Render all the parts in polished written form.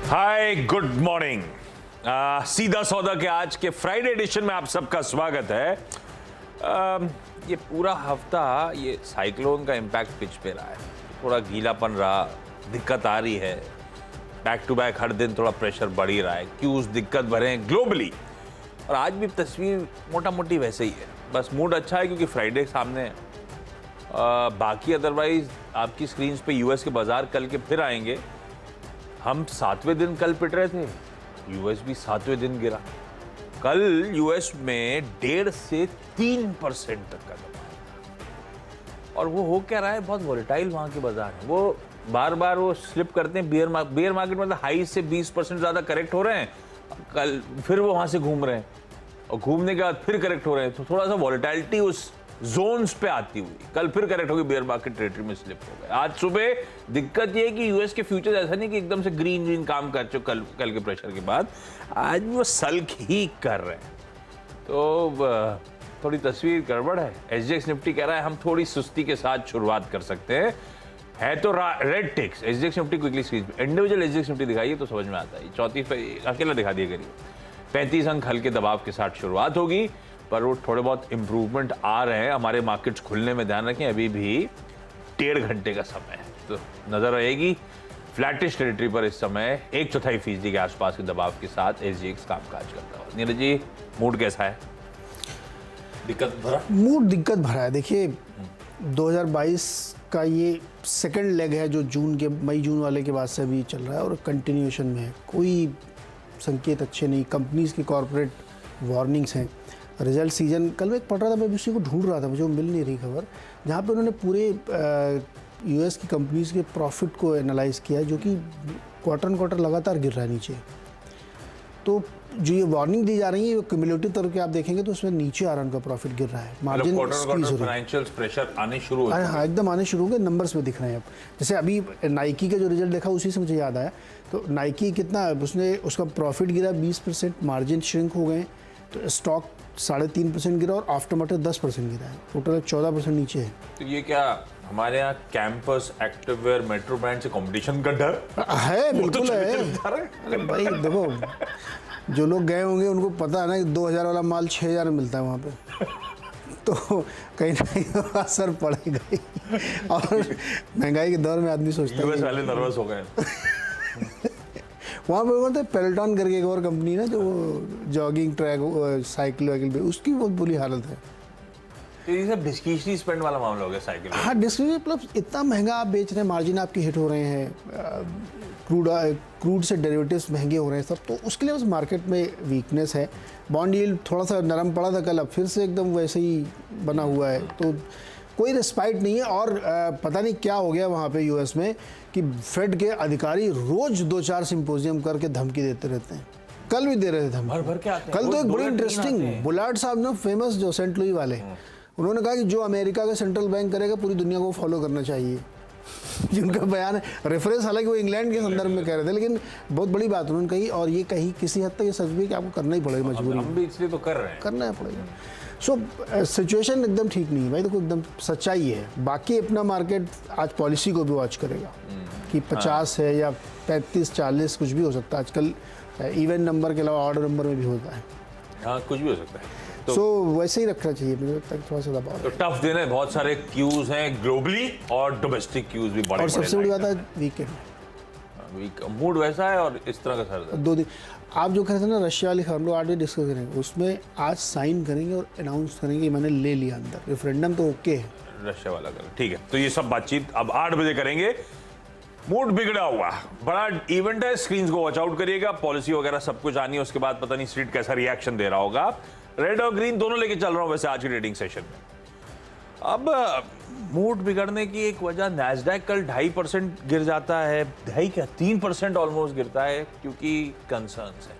Hi good morning. सीधा सौदा के आज के फ्राइडे एडिशन में आप सबका स्वागत है। ये पूरा हफ्ता ये साइक्लोन का इम्पैक्ट पिच पे रहा है, थोड़ा गीलापन रहा, दिक्कत आ रही है। बैक टू बैक हर दिन थोड़ा प्रेशर बढ़ ही रहा है, क्यूज दिक्कत भरे हैं ग्लोबली। और आज भी तस्वीर मोटा मोटी वैसे ही है, बस मूड अच्छा है क्योंकि फ्राइडे सामने है। बाकी अदरवाइज आपकी स्क्रीन पे यूएस के बाजार कल के फिर आएंगे। हम 7वें दिन कल पिट रहे थे, यूएस भी 7वें दिन गिरा। कल यूएस में 1.5 से 3% तक का दबाव, और वो हो क्या रहा है, बहुत वोलेटाइल वहां के बाजार है। वो बार बार वो स्लिप करते हैं। बियर मार्केट मतलब हाई से 20% ज्यादा करेक्ट हो रहे हैं, कल फिर वो वहां से घूम रहे हैं और घूमने के बाद फिर करेक्ट हो रहे हैं। तो थोड़ा सा वोलेटाइलिटी उस जोन्स पे आती हुई कल फिर करेक्ट होगी, बियर मार्केट टेरिटरी में स्लिप हो गए। आज सुबह दिक्कत ये है कि यूएस के फ्यूचर ऐसा नहीं कि एकदम से ग्रीन काम कर चुके कल के प्रेशर के बाद, आज वो सल्क ही कर रहे हैं। तो थोड़ी तस्वीर गड़बड़ है। एसजीएक्स निफ्टी कह रहा है हम थोड़ी सुस्ती के साथ शुरुआत कर सकते हैं, है तो red ticks. SGX Nifty quickly screen पे इंडिविजुअल एसजीएक्स निफ्टी दिखाइए तो समझ में आता है। 34 पे अकेला दिखा दिया करिए। 35 अंक हल्के दबाव के साथ शुरुआत होगी, पर वो थोड़े बहुत इंप्रूवमेंट आ रहे हैं। हमारे मार्केट्स खुलने में ध्यान रखें, अभी भी 1.5 घंटे का समय है, तो नजर रहेगी फ्लैटिश टेरिटरी पर इस समय 1/4% के आसपास के दबाव के साथ एसजीएक्स कामकाज करता हुआ। नीरज जी, मूड कैसा है? दिक्कत भरा मूड दिक्कत भरा है। देखिए 2022 का ये सेकंड लेग है जो मई जून वाले के बाद से अभी चल रहा है और कंटिन्यूएशन में है। कोई संकेत अच्छे नहीं, कंपनीज की कॉर्पोरेट वार्निंग्स हैं। रिजल्ट सीजन कल मैं एक पढ़ रहा था, मैं उसी को ढूंढ रहा था, मुझे वो मिल नहीं रही खबर, जहाँ पे उन्होंने पूरे यूएस की कंपनीज के प्रॉफिट को एनालाइज किया, जो कि क्वार्टर लगातार गिर रहा है नीचे। तो जो ये वार्निंग दी जा रही है, क्यूमुलेटिव तौर पे आप देखेंगे तो उसमें नीचे आ रहा है, उनका प्रॉफिट गिर रहा है, मार्जिन फाइनेंशियल प्रेशर आने शुरू हो गए। हाँ, एकदम आने शुरू हो गए, नंबर्स में दिख रहे हैं अब। जैसे अभी नाइकी का जो रिजल्ट देखा उसी से मुझे याद आया। तो नाइकी कितना उसका प्रॉफिट गिरा 20%, मार्जिन श्रिंक हो गए, तो स्टॉक 3.5% गिरा और आफ्टर मार्केट 10% गिरा है, टोटल 14% नीचे है। तो ये क्या हमारे यहाँ कैंपस एक्टिववेयर मेट्रो ब्रांड से कंपटीशन का डर है? बिल्कुल है। अरे भाई देखो, जो लोग गए होंगे उनको पता है ना कि 2000 वाला माल 6000 में मिलता है वहाँ पे, तो कहीं ना कहीं असर पड़ेगा ही। और महंगाई के दौर में आदमी सोचता है, यूएस वाले नर्वस हो गए। वहाँ पे बोलते पेल्टॉन करके एक और कंपनी ना, जो जॉगिंग ट्रैक साइकिल वाइकिल पे, उसकी बहुत बुरी हालत है। तो ये सब डिस्क्रिशनरी स्पेंड वाला मामला हो गया साइकिल। हाँ, डिस्क्रिशनरी मतलब इतना महंगा आप बेच रहे हैं, मार्जिन आपके हिट हो रहे हैं, क्रूड से डेरिवेटिव्स महंगे हो रहे हैं सब, तो उसके लिए बस मार्केट में वीकनेस है। बॉन्ड यील्ड थोड़ा सा नरम पड़ा था कल, अब फिर से एकदम वैसे ही बना हुआ है, तो कोई रिस्पाइट नहीं है। और पता नहीं क्या हो गया वहाँ पे यूएस में कि फेड के अधिकारी रोज 2-4 सिंपोजियम करके धमकी देते रहते हैं। कल भी दे रहे थे धमकी, भर के आते हैं। कल तो एक बड़ी इंटरेस्टिंग, बुलार्ड साहब ना, फेमस जो सेंट लुई वाले, उन्होंने कहा कि जो अमेरिका का सेंट्रल बैंक करेगा पूरी दुनिया को फॉलो करना चाहिए। जिनका बयान है, रेफरेंस हालांकि वो इंग्लैंड के संदर्भ में कह रहे थे, लेकिन बहुत बड़ी बात उन्होंने कही, और ये कही किसी हद तक ये सच भी कि आपको करना ही पड़ेगा, मजबूरी, हम भी इसलिए तो कर रहे हैं, करना पड़ेगा। सो सिचुएशन एकदम ठीक नहीं है भाई, देखो एकदम सच्चाई है। बाकी अपना मार्केट आज पॉलिसी को भी वॉच करेगा कि 50 है या 35-40 कुछ भी हो सकता है आजकल, इवन नंबर के अलावा ऑर्डर नंबर में भी होता है। हाँ, कुछ भी हो सकता है। तो वैसे ही रखना चाहिए मुझे लगता है, थोड़ा सा दबाव। तो टफ दिन है, बहुत सारे क्यूज हैं ग्लोबली और डोमेस्टिक क्यूज भी बड़े। और सबसे बड़ी बात है वीकेंड, मूड वैसा है और इस तरह का सर 2 दिन। आप जो कह रहे थे ना रशिया वाली खबर, हम लोग आज भी डिस्कस करेंगे, उसमें आज साइन करेंगे और अनाउंस करेंगे कि मैंने ले लिया अंदर, रेफरेंडम तो ओके है, रशिया वाला कर, ठीक है। तो ये सब बातचीत अब 8 बजे करेंगे। मूड बिगड़ा हुआ, बड़ा इवेंट है, स्क्रीन को वॉच आउट करिएगा। पॉलिसी वगैरह सब कुछ आनी है, उसके बाद पता नहीं स्ट्रीट कैसा रिएक्शन दे रहा होगा। रेड और ग्रीन दोनों लेके चल रहा हूं वैसे आज के ट्रेडिंग सेशन में। अब मूड बिगड़ने की एक वजह, नैस्डैक कल 2.5% गिर जाता है, 3% ऑलमोस्ट गिरता है, क्योंकि कंसर्न्स है।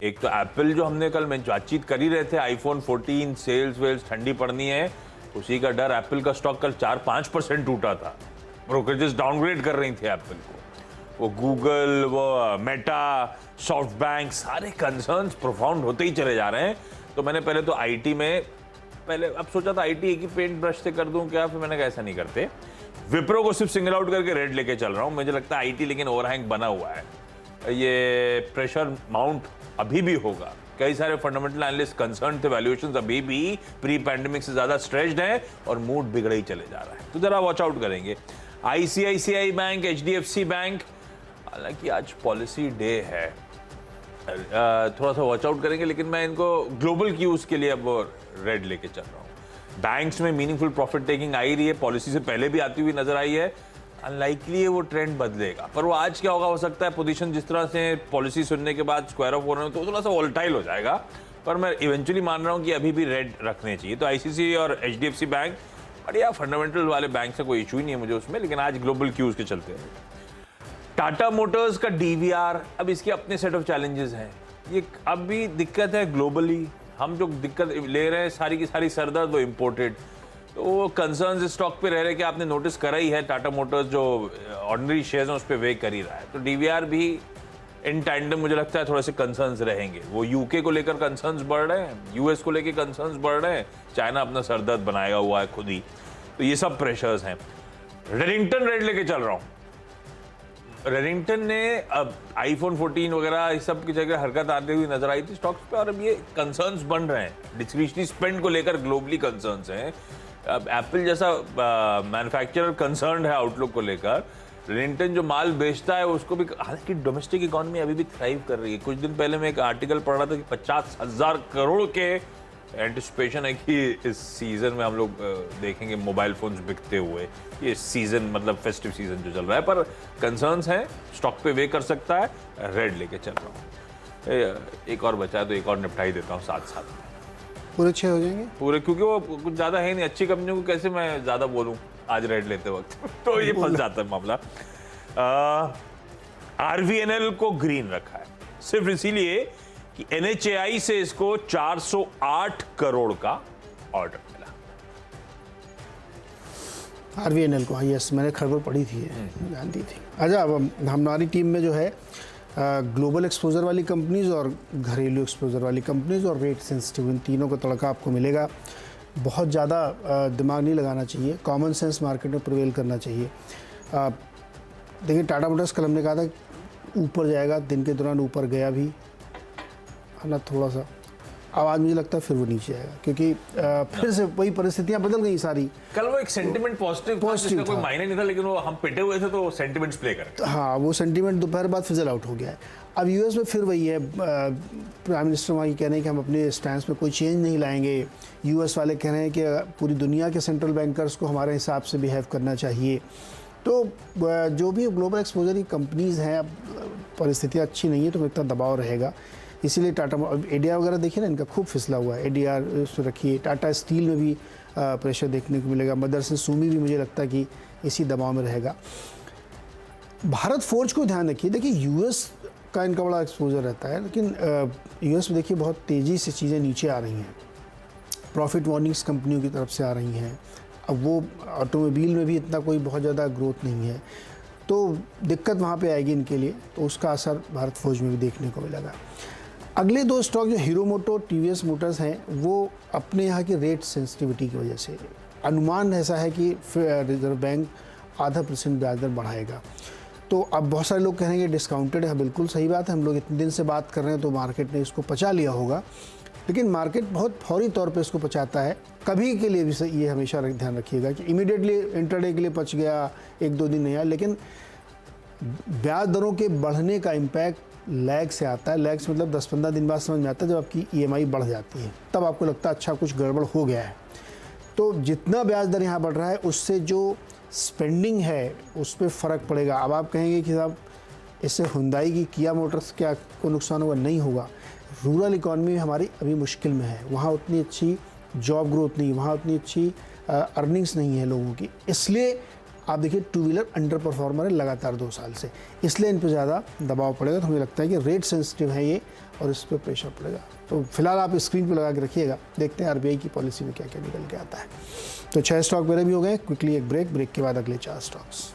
एक तो एप्पल, जो हमने कल में बातचीत कर ही रहे थे, आईफोन 14 सेल्स वेल्स ठंडी पड़नी है, उसी का डर। एप्पल का स्टॉक कल 4-5% टूटा था, ब्रोकरेजेस डाउनग्रेड कर रही थी एप्पल को। वो गूगल, वो मेटा, सॉफ्ट बैंक, सारे कंसर्न्स प्रोफाउंड होते ही चले जा रहे हैं। तो मैंने पहले तो आईटी में, अब सोचा था आईटी एक ही पेंट ब्रश से कर दूं क्या, फिर मैंने कहा ऐसा नहीं करते, विप्रो को सिर्फ सिंगल आउट करके रेड लेके चल रहा हूं। मुझे लगता है आईटी लेकिन ओवरहैंग बना हुआ है, ये प्रेशर माउंट अभी भी होगा। कई सारे फंडामेंटल एनालिस्ट कंसर्न थे, वैल्यूएशंस अभी भी प्री पैंडेमिक से ज्यादा स्ट्रेच्ड हैं और मूड बिगड़े ही चले जा रहा है, तो जरा वॉच आउट करेंगे। आईसीआईसीआई बैंक, एचडीएफसी बैंक, हालांकि आज पॉलिसी डे है, थोड़ा सा वॉच आउट करेंगे, लेकिन मैं इनको ग्लोबल क्यूज के लिए अब रेड लेके चल रहा हूँ। बैंक्स में मीनिंगफुल प्रॉफिट टेकिंग आई रही है, पॉलिसी से पहले भी आती हुई नजर आई है, अनलाइकली है वो ट्रेंड बदलेगा, पर वो आज क्या होगा, हो सकता है पोजीशन जिस तरह से पॉलिसी सुनने के बाद स्क्वायर ऑफ हो रहे हो तो थोड़ा सा वोलेटाइल हो जाएगा, पर मैं इवेंचुअली मान रहा हूँ कि अभी भी रेड रखने चाहिए। तो आईसीसी और एचडीएफसी बैंक बढ़िया फंडामेंटल वाले बैंक से कोई इशू ही नहीं है मुझे उसमें, लेकिन आज ग्लोबल क्यूज के चलते हैं। टाटा मोटर्स का डीवीआर, अब इसके अपने सेट ऑफ चैलेंजेस हैं, ये अब भी दिक्कत है ग्लोबली, हम जो दिक्कत ले रहे हैं सारी की सारी सरदर्द वो इम्पोर्टेड, तो वो कंसर्न्स स्टॉक पे रह रहे कि आपने नोटिस करा ही है, टाटा मोटर्स जो ऑर्डिनरी शेयर्स हैं उस पर वे कर ही रहा है, तो डीवीआर भी इन टैंडम मुझे लगता है थोड़े से कंसर्न्स रहेंगे। वो यूके को लेकर कंसर्न्स बढ़ रहे हैं, यूएस को लेकर कंसर्न्स बढ़ रहे हैं, चाइना अपना सरदर्द बनाया हुआ है खुद ही, तो ये सब प्रेशर्स हैं। रेडिंगटन रेड लेके चल रहा हूँ। रेडिंगटन ने अब आईफोन 14 वगैरह इस सब की जगह हरकत आते हुई नजर आई थी स्टॉक्स पे, और अब ये कंसर्न्स बन रहे हैं, डिस्क्रिशनरी स्पेंड को लेकर ग्लोबली कंसर्न्स हैं। अब एप्पल जैसा मैन्युफैक्चरर कंसर्न है आउटलुक को लेकर, रेडिंगटन जो माल बेचता है उसको भी, हालांकि डोमेस्टिक इकोनॉमी अभी भी थ्राइव कर रही है। कुछ दिन पहले मैं एक आर्टिकल पढ़ रहा था कि 50,000 करोड़ के एंटिसिपेशन है कि इस सीजन में हम लोग देखेंगे मोबाइल फोन्स बिकते हुए, ये सीजन मतलब फेस्टिव सीजन जो चल रहा है, पर कंसर्न्स हैं, स्टॉक पे वे कर सकता है, रेड लेके चल रहा हूँ। एक और बचा है तो एक और निपटाई देता हूँ साथ साथ में। पूरे 6 हो जाएंगे पूरे, क्योंकि वो कुछ ज्यादा है नहीं, अच्छी कंपनियों को कैसे मैं ज्यादा बोलूं आज रेड लेते वक्त तो ये फंस जाता है मामला। आरवीएनएल को ग्रीन रखा है सिर्फ इसीलिए कि एनएचएआई से इसको 408 करोड़ का ऑर्डर मिला। आरवीएनएल को, हाँ यस, मैंने खबर पढ़ी थी, जानती थी। अच्छा, अब हमारी टीम में जो है ग्लोबल एक्सपोजर वाली कंपनीज और घरेलू एक्सपोजर वाली कंपनीज और रेट सेंसिटिव, इन तीनों का तड़का आपको मिलेगा। बहुत ज़्यादा दिमाग नहीं लगाना चाहिए, कॉमन सेंस मार्केट में प्रिवेल करना चाहिए। देखिए टाटा मोटर्स कल हमने कहा था ऊपर जाएगा, दिन के दौरान ऊपर गया भी है ना, थोड़ा सा। अब आज मुझे लगता है फिर वो नीचे आएगा, क्योंकि फिर से वही परिस्थितियां बदल गई सारी। कल वो एक सेंटिमेंट पॉजिटिव था, कोई मायने नहीं था, लेकिन वो हम पिटे हुए थे तो सेंटिमेंट्स प्ले कर, हाँ वो सेंटिमेंट दोपहर बाद फिजल आउट हो गया है। अब यूएस में फिर वही है, प्राइम मिनिस्टर वहाँ ये कह रहे हैं कि हम अपने स्टैंड में कोई चेंज नहीं लाएंगे। यूएस वाले कह रहे हैं कि पूरी दुनिया के सेंट्रल बैंकर्स को हमारे हिसाब से बिहेव करना चाहिए। तो जो भी ग्लोबल एक्सपोजर की कंपनीज़ हैं, परिस्थितियाँ अच्छी नहीं है तो इतना दबाव रहेगा, इसीलिए टाटा एडीआर वगैरह देखिए ना, इनका खूब फिसला हुआ है। एडीआर रखिए, टाटा स्टील में भी प्रेशर देखने को मिलेगा, मदरसन सुमी भी मुझे लगता है कि इसी दबाव में रहेगा। भारत फोर्ज को ध्यान रखिए, देखिए यूएस का इनका बड़ा एक्सपोजर रहता है, लेकिन यूएस में देखिए बहुत तेज़ी से चीज़ें नीचे आ रही हैं, प्रॉफिट वार्निंग्स कंपनियों की तरफ से आ रही हैं। अब वो ऑटोमोबाइल में भी इतना कोई बहुत ज़्यादा ग्रोथ नहीं है, तो दिक्कत वहाँ पे आएगी इनके लिए, तो उसका असर भारत फोर्ज में भी देखने को मिलेगा। अगले दो स्टॉक जो हीरो मोटो टीवीएस मोटर्स हैं, वो अपने यहाँ की रेट सेंसिटिविटी की वजह से अनुमान ऐसा है कि रिजर्व बैंक 0.5% ब्याज दर बढ़ाएगा। तो अब बहुत सारे लोग कहेंगे डिस्काउंटेड है, बिल्कुल सही बात है, हम लोग इतने दिन से बात कर रहे हैं तो मार्केट ने इसको पचा लिया होगा, लेकिन मार्केट बहुत फौरी तौर पे इसको पचाता है। कभी के लिए भी ये हमेशा ध्यान रखिएगा कि इमीडिएटली इंटरडे के लिए पच गया, 1-2 दिन नहीं आया, लेकिन ब्याज दरों के बढ़ने का इम्पैक्ट लैग से आता है। लैग से मतलब 10-15 दिन बाद समझ में आता है, जब आपकी ईएमआई बढ़ जाती है तब आपको लगता है अच्छा कुछ गड़बड़ हो गया है। तो जितना ब्याज दर यहाँ बढ़ रहा है उससे जो स्पेंडिंग है उस पर फ़र्क पड़ेगा। अब आप कहेंगे कि साहब इससे हुंडई की, किया मोटर्स क्या को नुकसान होगा? नहीं होगा। रूरल इकॉनमी हमारी अभी मुश्किल में है, वहाँ उतनी अच्छी जॉब ग्रोथ नहीं, वहाँ उतनी अच्छी अर्निंग्स नहीं है लोगों की, इसलिए आप देखिए टू व्हीलर अंडर परफॉर्मर है लगातार 2 साल से, इसलिए इन पर ज़्यादा दबाव पड़ेगा। तो हमें लगता है कि रेट सेंसिटिव है ये और इस पर प्रेशर पड़ेगा। तो फिलहाल आप स्क्रीन पर लगा के रखिएगा, देखते हैं आरबीआई की पॉलिसी में क्या क्या निकल के आता है। तो 6 स्टॉक मेरे भी हो गए। क्विकली एक ब्रेक के बाद अगले 4 स्टॉक्स।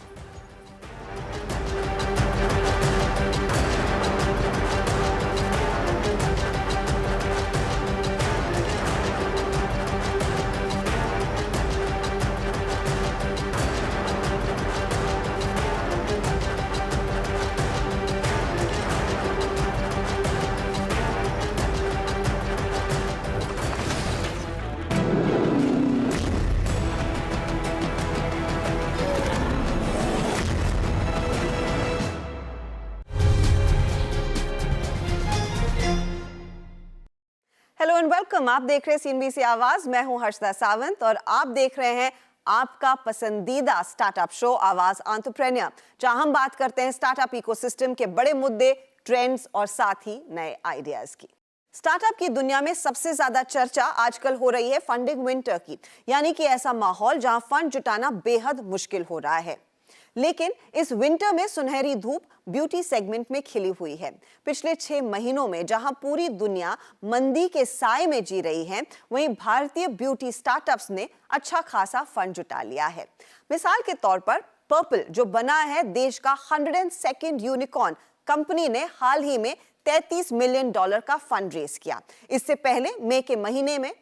वेलकम, आप देख रहे हैं सीएनबीसी आवाज। मैं हूं हर्षदा सावंत और आप देख रहे हैं आपका पसंदीदा स्टार्टअप शो आवाज एंटरप्रेन्योर, जहां हम बात करते हैं स्टार्टअप इकोसिस्टम के बड़े मुद्दे, ट्रेंड्स और साथ ही नए आइडियाज की। स्टार्टअप की दुनिया में सबसे ज्यादा चर्चा आजकल हो रही है फंडिंग विंटर की, यानी कि ऐसा माहौल जहां फंड जुटाना बेहद मुश्किल हो रहा है। लेकिन इस विंटर में सुनहरी धूप ब्यूटी सेगमेंट में खिली हुई है। पिछले 6 महीनों में जहां पूरी दुनिया मंदी के साए में जी रही है, वहीं भारतीय ब्यूटी स्टार्टअप्स ने अच्छा खासा फंड जुटा लिया है। मिसाल के तौर पर पर्पल, जो बना है देश का 102nd यूनिकॉर्न, कंपनी ने हाल ही में $33 मिलियन का फंड रेज किया। इससे पहले मई के महीने में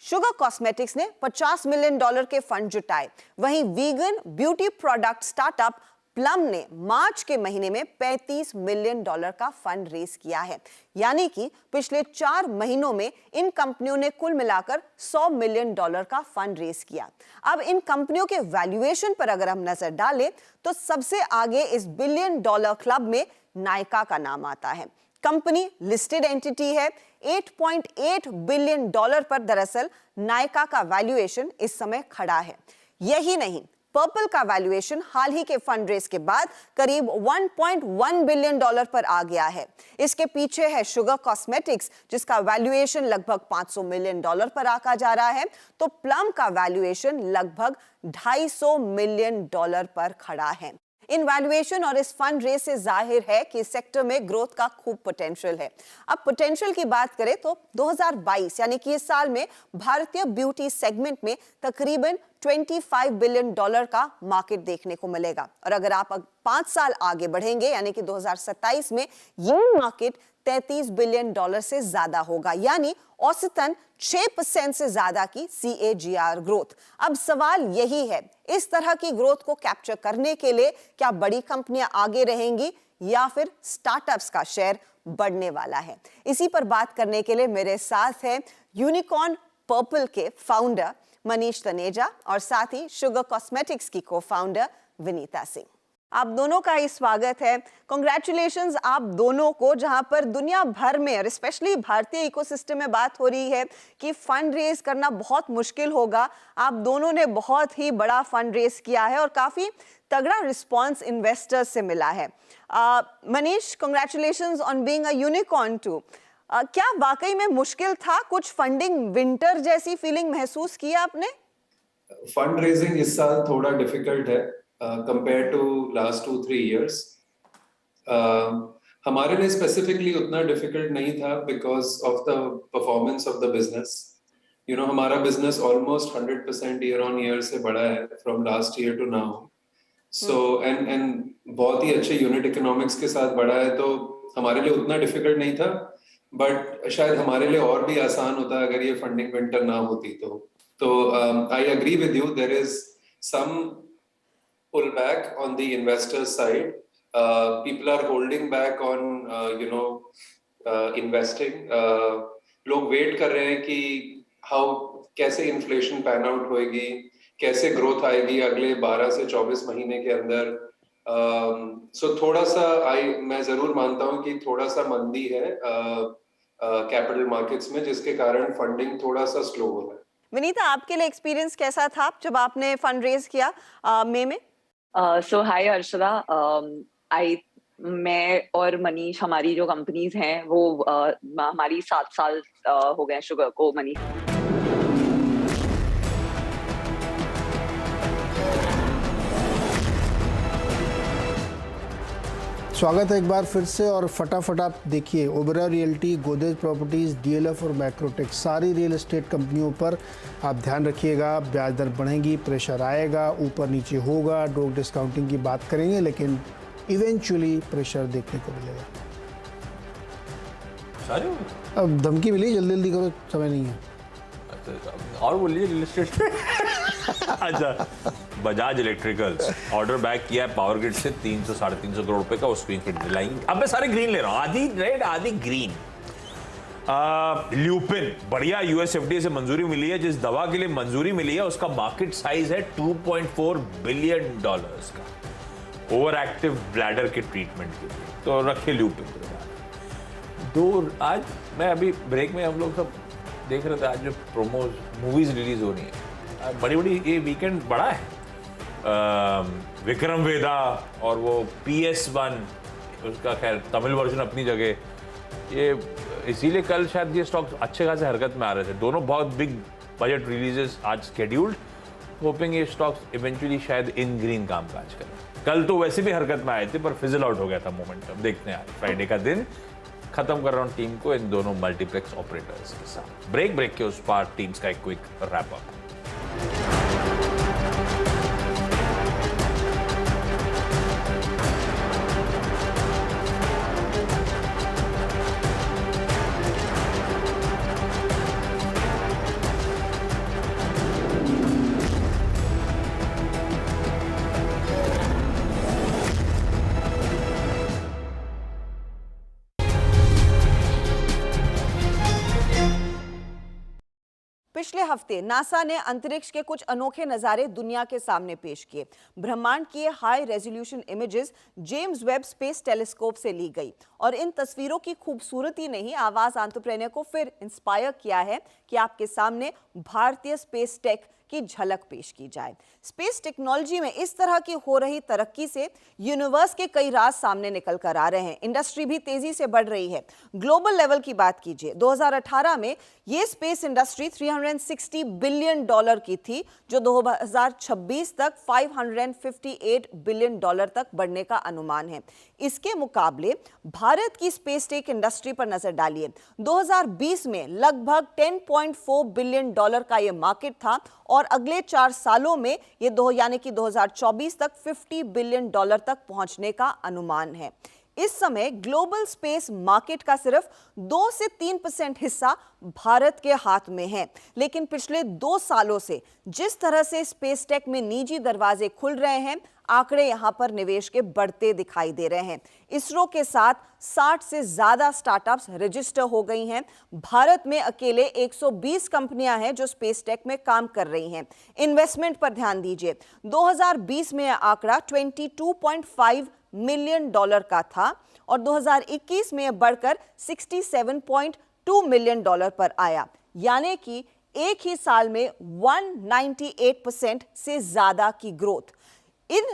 शुगर कॉस्मेटिक्स ने $50 मिलियन के फंड जुटाए। वहीं vegan beauty product startup plum ने मार्च के महीने में $35 मिलियन का फंड रेज किया है। यानी कि पिछले 4 महीनों में इन कंपनियों ने कुल मिलाकर $100 मिलियन का फंड रेज किया। अब इन कंपनियों के वैल्यूएशन पर अगर हम नजर डालें तो सबसे आगे इस $1 बिलियन क्लब में नायका का नाम आता है। कंपनी लिस्टेड एंटिटी है। $8.8 बिलियन पर दरअसल नायका का वैल्यूएशन इस समय खड़ा है। यही नहीं, पर्पल का वैल्यूएशन हाल ही के फंड रेज के बाद करीब $1.1 बिलियन पर आ गया है। इसके पीछे है शुगर कॉस्मेटिक्स, जिसका वैल्यूएशन लगभग $500 मिलियन पर आका जा रहा है, तो प्लम का वैल्यूएशन लगभग $250 मिलियन पर खड़ा है। इन वैल्यूएशन और इस फंड रेस से जाहिर है कि इस सेक्टर में ग्रोथ का खूब पोटेंशियल है। अब पोटेंशियल की बात करें तो 2022 यानी कि इस साल में भारतीय ब्यूटी सेगमेंट में तकरीबन $25 बिलियन का मार्केट देखने को मिलेगा। और अगर आप 5 साल आगे बढ़ेंगे यानी कि 2027 में ये मार्केट $33 बिलियन से ज्यादा होगा, यानी औसतन 6% से ज्यादा की CAGR ग्रोथ। अब सवाल यही है, इस तरह की ग्रोथ को कैप्चर करने के लिए क्या बड़ी कंपनियां आगे रहेंगी या फिर स्टार्टअप्स का शेयर बढ़ने वाला है? इसी पर बात करने के लिए मेरे साथ है यूनिकॉर्न पर्पल के फाउंडर मनीष तनेजा और साथ ही शुगर कॉस्मेटिक्स की को-फाउंडर विनीता सिंह। आप दोनों का ही स्वागत है। कांग्रेचुलेशंस आप दोनों को, जहां पर दुनिया भर में और स्पेशली भारतीय इकोसिस्टम में बात हो रही है कि फंड रेज करना बहुत मुश्किल होगा। आप दोनों ने बहुत ही बड़ा फंड रेज किया है और काफी तगड़ा रिस्पांस इन्वेस्टर्स से मिला है। Manish, congratulations on being a unicorn too. क्या वाकई में मुश्किल था? कुछ फंडिंग विंटर जैसी फीलिंग महसूस किया आपने? फंड रेजिंग इस साल थोड़ा डिफिकल्ट है कंपेयर टू लास्ट 2-3 इयर्स। हमारे लिए स्पेसिफिकली उतना डिफिकल्ट नहीं था because of the performance of the business. You know, हमारा business almost 100% year on year से बढ़ा है from last year to now. So and बहुत ही अच्छे यूनिट इकोनॉमिक्स के साथ बढ़ा है, तो हमारे लिए उतना डिफिकल्ट नहीं था। बट शायद हमारे लिए और भी आसान होता अगर ये फंडिंग विंटर ना होती तो I agree with you, there is some pull back on the investors side. People are holding back on investing. लोग वेट कर रहे हैं कि कैसे इन्फ्लेशन पैन आउट होएगी, कैसे ग्रोथ आएगी अगले 12 से 24 महीने के अंदर। सो थोड़ा सा मैं जरूर मानता हूँ कि थोड़ा सा मंदी है कैपिटल मार्केट्स में, जिसके कारण फंडिंग थोड़ा सा स्लो हो रहा है। विनीता, आपके लिए एक्सपीरियंस कैसा था जब आपने फंड रेज किया मई में? सो हाय अर्शदा, मैं और मनीष, हमारी जो कंपनीज हैं वो हमारी 7 साल हो गए शुगर को। मनीष स्वागत है एक बार फिर से। और फटाफट आप देखिए, Oberoi realty, Godrej properties, DLF और मैक्रोटेक, सारी रियल एस्टेट कंपनियों पर आप ध्यान रखिएगा। ब्याज दर बढ़ेंगी, प्रेशर आएगा, ऊपर नीचे होगा, डॉग डिस्काउंटिंग की बात करेंगे, लेकिन इवेंचुअली प्रेशर देखने को मिलेगा। अब धमकी मिली, जल्दी जल्दी करो, समय नहीं है। और बोलिए रियल एस्टेट। अच्छा, बजाज इलेक्ट्रिकल्स ऑर्डर बैक किया है पावर ग्रिड से 300-350 करोड़ रुपए का, उस स्क्रीन पे दिलाएंगे। अब मैं सारे ग्रीन ले रहा हूं, आधी रेड आधी ग्रीन। ल्यूपिन, बढ़िया US FDA से मंजूरी मिली है। जिस दवा के लिए मंजूरी मिली है उसका मार्केट साइज है $2.4 बिलियन का, ओवर एक्टिव ब्लैडर के ट्रीटमेंट के लिए। तो रखिए ल्यूपिन। आज मैं अभी ब्रेक में हम लोग सब देख रहे थे आज जो प्रोमोज मूवीज रिलीज हो रही है, बड़ी बड़ी, ये वीकेंड बड़ा है। विक्रम वेदा और वो PS1, उसका खैर तमिल वर्जन अपनी जगह, ये इसीलिए कल शायद ये स्टॉक अच्छे खासे हरकत में आ रहे थे। दोनों बहुत बिग बजट रिलीजेस आज स्केड्यूल्ड, होपिंग ये स्टॉक्स इवेंचुअली शायद इन ग्रीन कामकाज करें। कल तो वैसे भी हरकत में आए थे पर फिजल आउट हो गया था मोमेंटम। देखते हैं आज फ्राइडे का दिन खत्म कर रहा हूँ टीम को इन दोनों मल्टीप्लेक्स ऑपरेटर्स के साथ। ब्रेक के उस पार टीम्स का एक क्विक रैप अप। पिछले हफ्ते नासा ने अंतरिक्ष के कुछ अनोखे नजारे दुनिया के सामने पेश किए। ब्रह्मांड की high resolution images James Webb space telescope से ली गई और इन तस्वीरों की खूबसूरती ने ही आवाज एंटरप्रेन्योर को फिर इंस्पायर किया है कि आपके सामने भारतीय स्पेस टेक की झलक पेश की जाए। स्पेस टेक्नोलॉजी में इस तरह की हो रही तरक्की से यूनिवर्स के कई राज सामने निकल कर आ रहे हैं। इंडस्ट्री भी तेजी से बढ़ रही है। ग्लोबल लेवल की बात कीजिए, 2018 में ये स्पेस इंडस्ट्री $360 बिलियन की थी, जो 2026 तक $558 बिलियन तक बढ़ने का अनुमान है। इसके मुकाबले भारत की स्पेस टेक इंडस्ट्री पर नजर डालिए। 2020 में लगभग $10.4 बिलियन का ये मार्केट था और अगले 4 सालों में ये यानी कि 2024 तक $50 बिलियन तक पहुंचने का अनुमान है। इस समय ग्लोबल स्पेस मार्केट का सिर्फ 2 से 3% हिस्सा भारत के हाथ में है, लेकिन पिछले 2 सालों से जिस तरह से स्पेस टेक में निजी दरवाजे खुल रहे हैं, आंकड़े यहां पर निवेश के बढ़ते दिखाई दे रहे हैं। इसरो के साथ 60 से ज्यादा स्टार्टअप्स रजिस्टर हो गई हैं। भारत में अकेले 120 कंपनियां हैं जो स्पेस टेक में काम कर रही हैं। इन्वेस्टमेंट पर ध्यान दीजिए, 2020 में यह आंकड़ा $22.5 मिलियन का था और 2021 में यह बढ़कर $67.2 मिलियन पर आया, यानी कि एक ही साल में 198% से ज्यादा की ग्रोथ। इन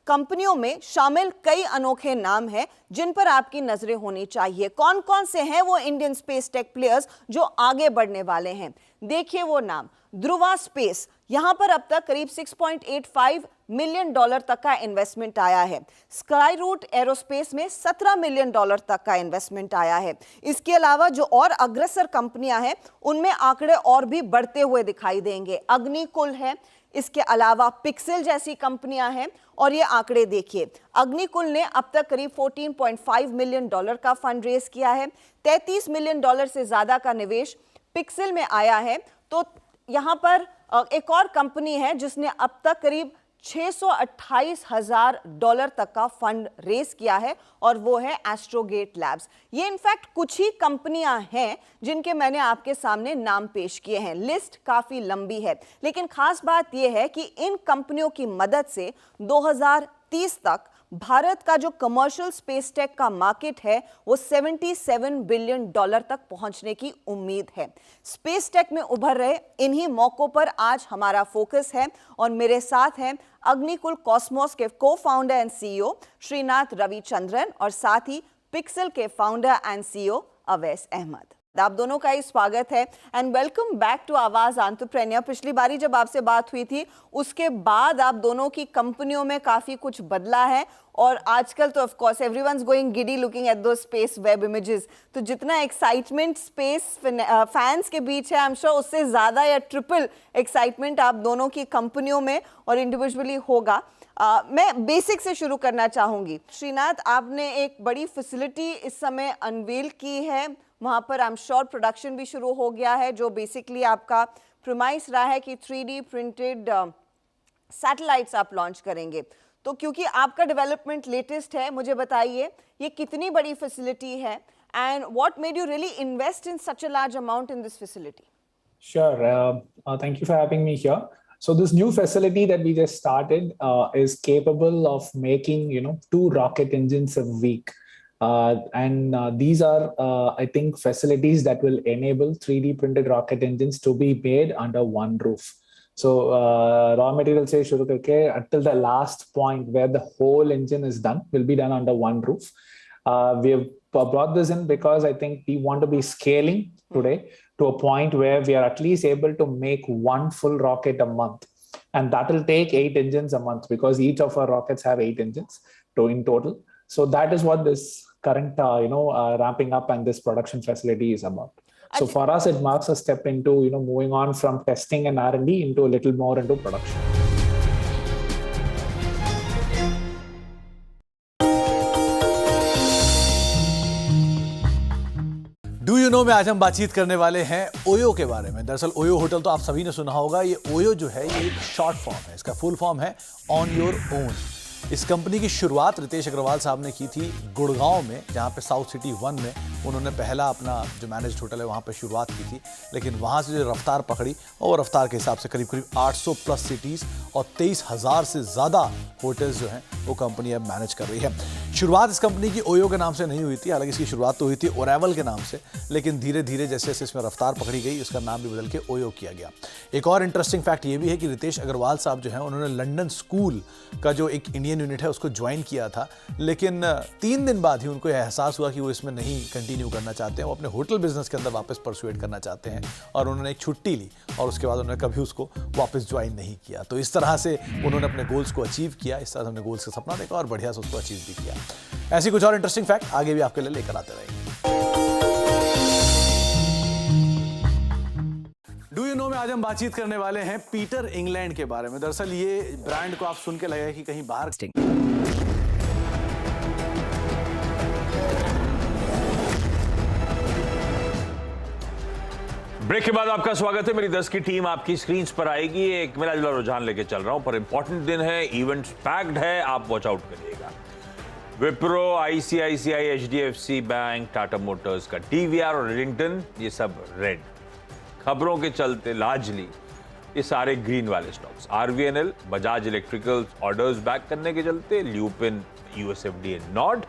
कंपनियों में शामिल कई अनोखे नाम हैं जिन पर आपकी नजरें होनी चाहिए। कौन कौन से हैं वो इंडियन स्पेस टेक प्लेयर्स जो आगे बढ़ने वाले हैं? देखिए वो नाम, ध्रुवा स्पेस, यहां पर अब तक करीब $6.85 मिलियन तक का इन्वेस्टमेंट आया है। स्काई रूट एरोस्पेस में $17 मिलियन तक का इन्वेस्टमेंट आया है। इसके अलावा जो और अग्रसर कंपनियां हैं उनमें आंकड़े और भी बढ़ते हुए दिखाई देंगे। अग्निकुल है, इसके अलावा पिक्सेल जैसी कंपनियां हैं और ये आंकड़े देखिए। अग्निकुल ने अब तक करीब $14.5 मिलियन का फंड रेज किया है। $33 मिलियन से ज्यादा का निवेश पिक्सेल में आया है। तो यहां पर एक और कंपनी है जिसने अब तक करीब $628,000 तक का फंड रेज किया है और वो है एस्ट्रोगेट लैब्स। ये इनफैक्ट कुछ ही कंपनियां हैं जिनके मैंने आपके सामने नाम पेश किए हैं। लिस्ट काफी लंबी है, लेकिन खास बात यह है कि इन कंपनियों की मदद से 2030 तक भारत का जो कमर्शियल स्पेस टेक का मार्केट है वो $77 बिलियन तक पहुंचने की उम्मीद है। स्पेस टेक में उभर रहे इन्हीं मौकों पर आज हमारा फोकस है और मेरे साथ हैं अग्निकुल कॉस्मोस के co-founder and CEO Srinath Ravichandran और साथ ही पिक्सेल के founder and CEO Awais Ahmed. आप दोनों का ही स्वागत है and welcome back to Awaaz entrepreneur. पिछली बारी जब आपसे बात हुई थी उसके बाद आप दोनों की कंपनियों में काफी कुछ बदला है और आजकल तो of course everyone's going giddy looking at those space web images. तो जितना एक्साइटमेंट स्पेस फैंस के बीच है, आई एम श्योर उससे ज्यादा या ट्रिपल एक्साइटमेंट आप दोनों की कंपनियों में और इंडिविजुअली होगा। मैं बेसिक से शुरू करना चाहूंगी। श्रीनाथ, आपने एक बड़ी फैसिलिटी इस समय अनवील की है, वहां पर आई एम श्योर प्रोडक्शन भी शुरू हो गया है, जो बेसिकली आपका प्रीमाइस रहा है कि 3D प्रिंटेड सैटेलाइट्स आप लॉन्च करेंगे। तो क्योंकि आपका डेवलपमेंट लेटेस्ट है, मुझे बताइए ये कितनी बड़ी फैसिलिटी है and what made you really invest in such a large amount in this facility? Sure. Thank you for having me here. So this new facility that we just started is capable of making, 2 rocket engines a week. And these are, I think, facilities that will enable 3D printed rocket engines to be made under one roof. So raw material से शुरू करके until the last point where the whole engine is done will be done under one roof. We have brought this in because I think we want to be scaling today to a point where we are at least able to make one full rocket a month. And that will take 8 engines a month because each of our rockets have 8 engines in total. So that is what this current, ramping up and this production facility is about. So for us, it marks a step into, moving on from testing and R&D into a little more into production. Do you know में आज हम बातचीत करने वाले हैं OYO के बारे में। दरअसल ओयो होटल तो आप सभी ने सुना होगा। ये ओयो जो है ये एक शॉर्ट फॉर्म है, इसका फुल फॉर्म है ऑन योर ओन। इस कंपनी की शुरुआत रितेश अग्रवाल साहब ने की थी गुड़गांव में, जहाँ पे साउथ सिटी 1 में उन्होंने पहला अपना जो मैनेज्ड होटल है वहाँ पे शुरुआत की थी। लेकिन वहाँ से जो रफ्तार पकड़ी और रफ्तार के हिसाब से करीब करीब 800 प्लस सिटीज़ और 23,000 से ज़्यादा होटल्स जो हैं वो कंपनी अब मैनेज कर रही है। शुरुआत इस कंपनी की ओयो के नाम से नहीं हुई थी, हालांकि इसकी शुरुआत तो हुई थी ओरेवल के नाम से, लेकिन धीरे धीरे जैसे जैसे इसमें रफ्तार पकड़ी गई उसका नाम भी बदल के ओयो किया गया। एक और इंटरेस्टिंग फैक्ट ये भी है कि रितेश अग्रवाल साहब जो हैं उन्होंने लंदन स्कूल का जो एक इंडियन यूनिट है उसको ज्वाइन किया था, लेकिन 3 दिन बाद ही उनको एहसास हुआ कि वो इसमें नहीं कंटिन्यू करना चाहते हैं, वो अपने होटल बिजनेस के अंदर वापस परसुएट करना चाहते हैं और उन्होंने एक छुट्टी ली और उसके बाद उन्होंने कभी उसको वापस ज्वाइन नहीं किया। तो इस तरह से उन्होंने अपने गोल्स को अचीव किया, इस तरह से अपने गोल्स का सपना देखा और बढ़िया से उसको अचीव भी किया। ऐसी कुछ और इंटरेस्टिंग फैक्ट आगे भी आपके लिए लेकर आते रहेंगे। डू यू नो में आज हम बातचीत करने वाले हैं पीटर इंग्लैंड के बारे में। दरअसल ये ब्रांड को आप सुन के लगेगा कि कहीं बाहर। ब्रेक के बाद आपका स्वागत है। मेरी 10 की टीम आपकी स्क्रीन पर आएगी। एक मिला जुला रुझान लेके चल रहा हूं, पर इंपॉर्टेंट दिन है, इवेंट्स पैक्ड है, आप वॉच आउट करिएगा। Wipro, ICICI, HDFC bank, Tata Motors का टीवीआर और रिडिंगटन, ये सब रेड। खबरों के चलते लार्जली ये सारे ग्रीन वाले stocks. RVNL, Bajaj electrical orders back करने के चलते, ल्यूपिन, यूएसएफडीए नॉट,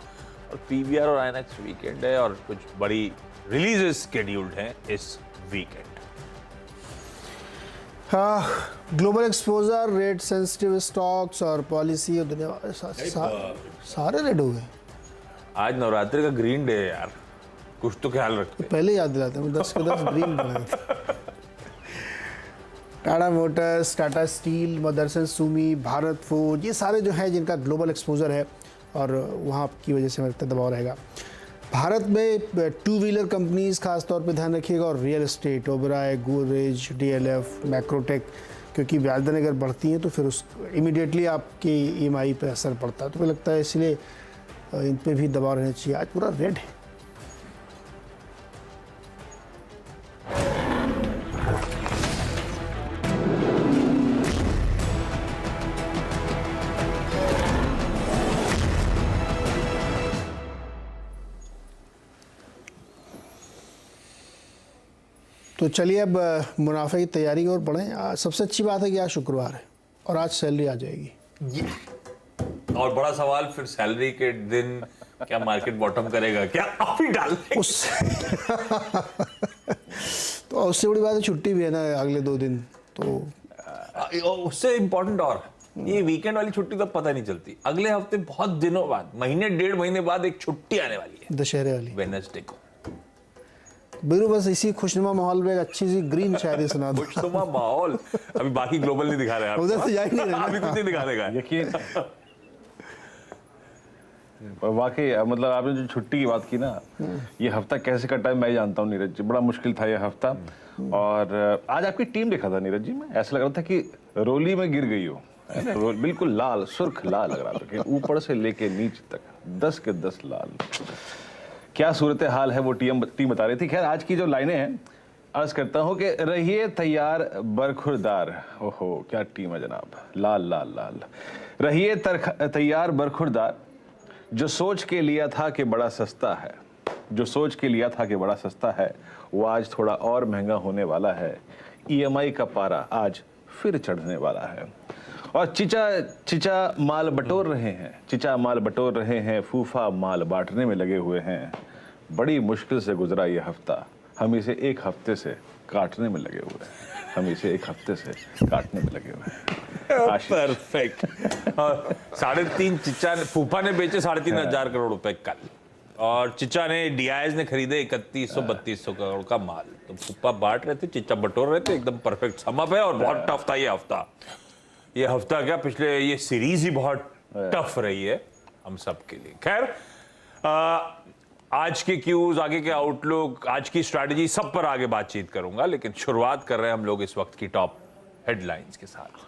और पीवीआर और आईएनएक्स वीकेंड है और कुछ बड़ी रिलीजेस शेड्यूल्ड हैं इस वीकेंड। हाँ, global exposure, rate sensitive stocks और पॉलिसी और दुनिया सारे रेड हो गए। आज नवरात्रि का ग्रीन डे है यार, कुछ तो ख्याल रखते। पहले याद दिलाते हैं, 10 के 10 ग्रीन बनाए थे। Tata motors, Tata steel, Motherson Sumi, Bharat forge, ये सारे जो है जिनका ग्लोबल एक्सपोजर है और वहाँ की वजह से मेरे दबाव रहेगा। भारत में 2 व्हीलर कंपनीज खास तौर पे ध्यान रखिएगा और real estate, Oberoi, Godrej, DLF, Macrotech, क्योंकि ब्याज दरें अगर बढ़ती हैं तो फिर उस इमीडिएटली आपके ईएमआई पे असर पड़ता है। तो मुझे लगता है इसलिए इन पे भी दबाव रहना चाहिए। आज पूरा रेड है। तो चलिए अब मुनाफे की तैयारी की ओर बढ़ें। सबसे अच्छी बात है कि आज शुक्रवार है और आज सैलरी आ जाएगी। और बड़ा सवाल फिर सैलरी के दिन क्या मार्केट बॉटम करेगा, क्या आप ही डाल तो उससे बड़ी बात है छुट्टी भी है ना अगले 2 दिन। तो उससे इम्पोर्टेंट और ये वीकेंड वाली छुट्टी तो पता नहीं चलती, अगले हफ्ते बहुत दिनों बाद, महीने 1.5 महीने बाद एक छुट्टी आने वाली है, दशहरे वाली, वेडनेसडे को। बिल्कुल, बस इसी खुशनुमा माहौल में एक अच्छी सी ग्रीन शायरी सुना दो। खुशनुमा माहौल अभी बाकी ग्लोबल नहीं दिखा रहे हैं, उधर से जा ही नहीं रहे, अभी कुछ नहीं दिखा देगा यकीन। वाकई मतलब आपने जो छुट्टी की बात की ना, ये हफ्ता कैसे कटा है मैं जानता हूँ नीरज जी, बड़ा मुश्किल था ये हफ्ता। और आज आपकी टीम देखा था नीरज जी, मैं ऐसा लग रहा था कि रोली में गिर गई हो, बिल्कुल लाल, सुर्ख लाल लग रहा था कि ऊपर से लेके नीचे तक 10 के 10 लाल। क्या सूरत हाल है वो टीम बता रही थी। खैर आज की जो लाइनें हैं अर्ज करता हूँ कि रहिए तैयार बरखुरदार, ओहो क्या टीम है जनाब, लाल लाल लाल। रहिए तैयार बरखुरदार, जो सोच के लिया था कि बड़ा सस्ता है, जो सोच के लिया था कि बड़ा सस्ता है, वो आज थोड़ा और महंगा होने वाला है। ईएमआई का पारा आज फिर चढ़ने वाला है। और चिचा माल बटोर रहे हैं, चिचा माल बटोर रहे हैं, फूफा माल बांटने में लगे हुए हैं। बड़ी मुश्किल से गुजरा ये हफ्ता, हम इसे एक हफ्ते से काटने में लगे हुए हैं, हम इसे एक हफ्ते से काटने में लगे हुए हैं। परफेक्ट। 3.5 चिच्चा फूफा ने बेचे 3,500 करोड़ रुपए कल, और चिच्चा ने डीआईएस ने खरीदे 3100-3200 करोड़ का माल। तो फूफा बांट रहे थे, चिच्चा बटोर रहे थे। एकदम परफेक्ट समअप है, और बहुत टफ था ये हफ्ता। ये हफ्ता क्या, पिछले ये सीरीज ही बहुत टफ रही है हम सब के लिए। खैर, आज के क्यूज, आगे के आउटलुक, आज की स्ट्रैटेजी, सब पर आगे बातचीत करूंगा, लेकिन शुरुआत कर रहे हैं हम लोग इस वक्त की टॉप हेडलाइंस के साथ।